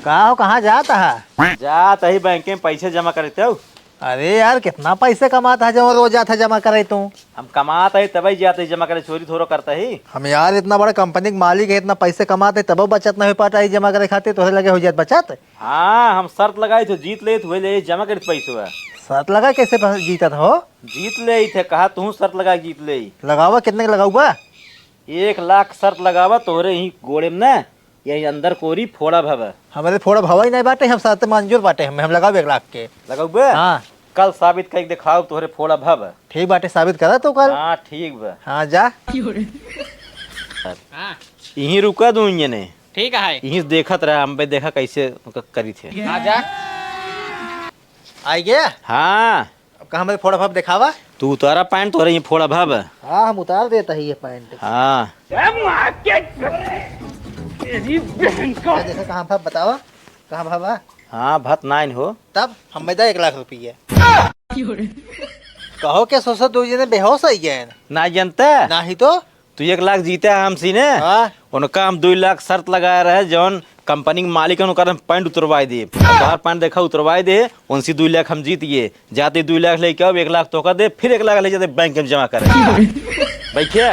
कहाँ जाता है? जात ही बैंक में पैसे जमा करते हो। अरे यार कितना पैसे कमाता है जब रोज जाता है जमा करे तू? हम कमाता है तभी जाते जमा करे, चोरी थोड़ा करता ही। हम यार इतना बड़ा कंपनी का मालिक है, इतना पैसे कमाते तब बचत नहीं हो पाता है जमा करे खाते, तोहरे लगे हो जात बचत। हाँ, हम शर्त लगाई थे, जीत ले तो ले जमा कर पैसे। शर्त लगा कैसे जीता था हो? जीत ले थे, कहा तू शर्त लगा जीत ले। लगावा कितने का लगाऊगा? 1 लाख शर्त लगावा तोरे ही गोड़े में न, यही अंदर कोरी फोड़ा भव हमारे थोड़ा भवा ही नहीं बाटे, हम साथ मंजूर बाटे, हम लगाओ 1 लाख के। लगौबे। हाँ कल साबित करके दिखाओ तोहरे फोड़ा भव। ठीक बाटे, साबित करा तो कल। हाँ ठीक बा। हाँ जा। हाँ यहीं रुका दूं ने, ठीक है। यहीं देखत रहा, हम पे देखा कैसे करी थे। आजा। आई गया? हाँ, अब कहा हमारे फोड़ा भाव दिखावा। तू उतारा पैंट तोरे ही फोड़ा भव। हाँ हम उतार देता है ये पैंट। हाँ देखा कहाँ भाव बतावा, कहाँ भावा? हाँ, भत नाइन हो। तब हम में 1 लाख रुपये कहो क्या सोचो तू ने बेहोश हो गया है ना जनता ना ही तो। तू 1 लाख जीते हमसी ने। हाँ उनका हम 2 लाख शर्त लगाया रहे, जौन कंपनी के मालिक है उनका पैंट उतरवाई दे। बाहर पैंट देखा उतरवाई दे, उनसे 2 लाख हम जीत गए। जाते 2 लाख लेके आओ, 1 लाख तो दे, फिर 1 लाख ले जाते बैंक में जमा करे। बैठिए।